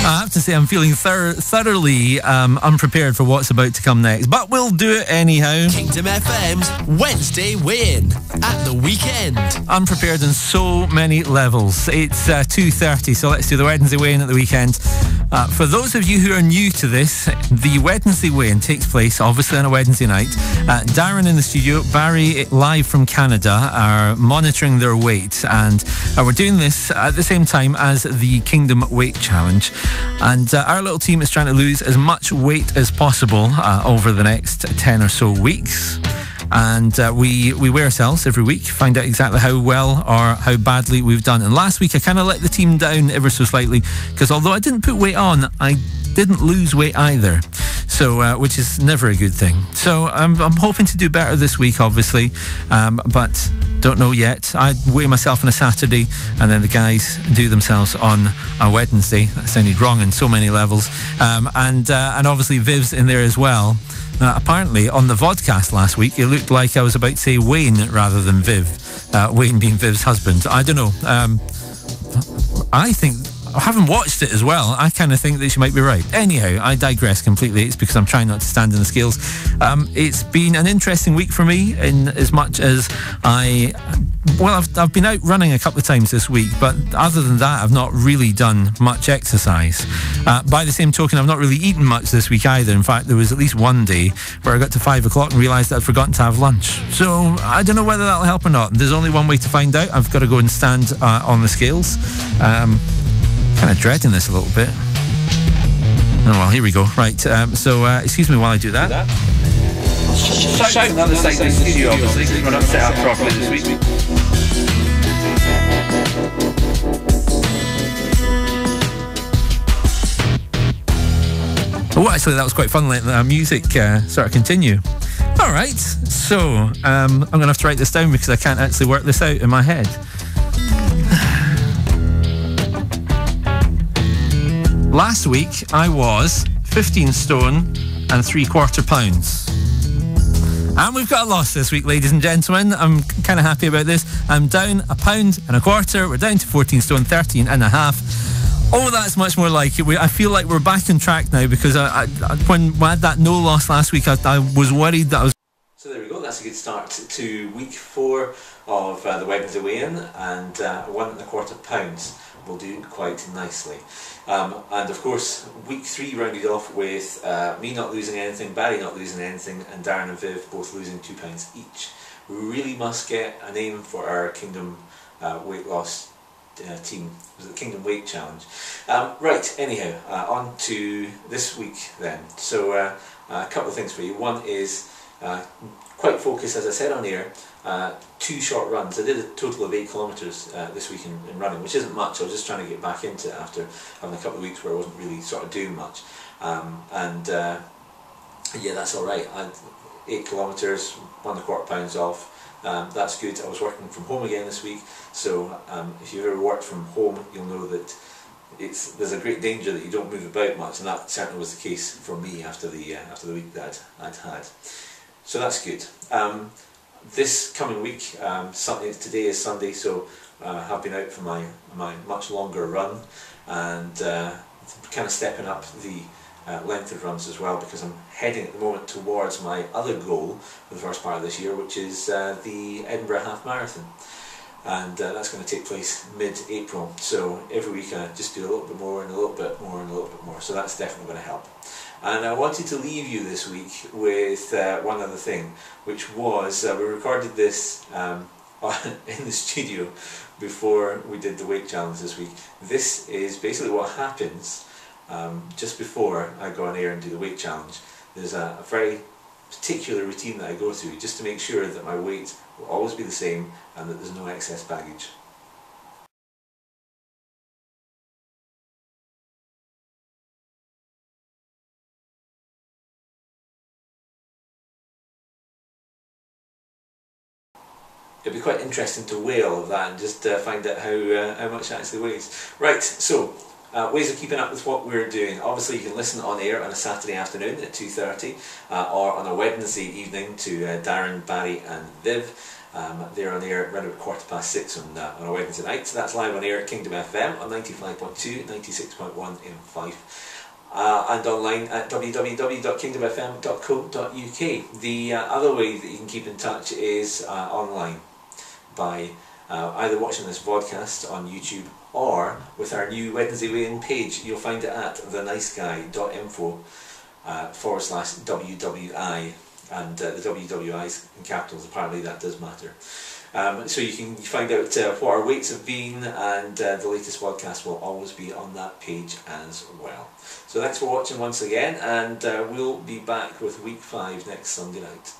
I have to say I'm feeling thoroughly unprepared for what's about to come next, but we'll do it anyhow. Kingdom FM's Wednesday Weigh-In at the weekend. Unprepared on so many levels. It's 2:30, so let's do the Wednesday Weigh-In at the weekend. For those of you who are new to this, the Wednesday Weigh-In takes place obviously on a Wednesday night. Darren in the studio, Barry live from Canada are monitoring their weight, and we're doing this at the same time as the Kingdom Weight Challenge. And our little team is trying to lose as much weight as possible over the next 10 or so weeks. And we weigh ourselves every week, find out exactly how well or how badly we've done. And last week I kind of let the team down ever so slightly, because although I didn't put weight on, I didn't lose weight either. So, which is never a good thing. So I'm hoping to do better this week, obviously, but don't know yet. I weigh myself on a Saturday, and then the guys do themselves on a Wednesday. That sounded wrong in so many levels. And obviously Viv's in there as well. Apparently, on the vodcast last week, it looked like I was about to say Wayne rather than Viv. Wayne being Viv's husband. I don't know. I think, having watched it as well, I kind of think that she might be right. Anyhow, I digress completely. It's because I'm trying not to stand in the scales. It's been an interesting week for me, in as much as I've been out running a couple of times this week, but other than that, I've not really done much exercise. By the same token, I've not really eaten much this week either. In fact, there was at least one day where I got to 5 o'clock and realised that I'd forgotten to have lunch. So I don't know whether that'll help or not. There's only one way to find out. I've got to go and stand on the scales. Kind of dreading this a little bit. Oh well, here we go. Right, so excuse me while I do that. Shout on the other side of the studio, obviously, because we're not set up properly this week. Oh, actually, that was quite fun letting the music sort of continue. All right, so I'm going to have to write this down because I can't actually work this out in my head. Last week, I was 15 stone and 3/4 pounds. And we've got a loss this week, ladies and gentlemen. I'm kind of happy about this. I'm down 1.25 pounds. We're down to 14 stone, 13.5. Oh, that's much more like it. I feel like we're back on track now, because when I had that no loss last week, I was worried that I was... So there we go. That's a good start to week 4 of the Wednesday Weigh-In, and 1.25 pounds will do quite nicely. And of course, week 3 rounded off with me not losing anything, Barry not losing anything, and Darren and Viv both losing £2 each. We really must get a name for our Kingdom weight loss team. Was it the Kingdom Weight Challenge? Right, anyhow, on to this week then. So a couple of things for you. One is quite focused, as I said on air, 2 short runs. I did a total of 8 kilometres this week in running, which isn't much. I was just trying to get back into it after having a couple of weeks where I wasn't really sort of doing much. Yeah, that's alright. 8 kilometres, 1.25 pounds off. That's good. I was working from home again this week, so if you've ever worked from home, you'll know that there's a great danger that you don't move about much, and that certainly was the case for me after the week that I'd had. So that's good. This coming week, today is Sunday, so I have been out for my much longer run, and kind of stepping up the length of runs as well, because I'm heading at the moment towards my other goal for the first part of this year, which is the Edinburgh Half Marathon. And that's going to take place mid-April, so every week I just do a little bit more and a little bit more and a little bit more, so that's definitely going to help. And I wanted to leave you this week with one other thing, which was we recorded this in the studio before we did the weight challenge this week. This is basically what happens just before I go on air and do the weight challenge. There's a very particular routine that I go through just to make sure that my weight will always be the same and that there's no excess baggage. It'd be quite interesting to weigh all of that and just find out how much it actually weighs. Right, so ways of keeping up with what we're doing. Obviously you can listen on air on a Saturday afternoon at 2:30 or on a Wednesday evening to Darren, Barry and Viv. They're on air around about 6:15 on a Wednesday night. So that's live on air at Kingdom FM on 95.2, 96.1 in Fife. And online at www.kingdomfm.co.uk. The other way that you can keep in touch is online by either watching this podcast on YouTube or with our new Wednesday Weigh-In page. You'll find it at theniceguy.info/WWI, and the WWI's in capitals. Apparently that does matter. So you can find out what our weights have been, and the latest podcast will always be on that page as well. So thanks for watching once again, and we'll be back with week 5 next Sunday night.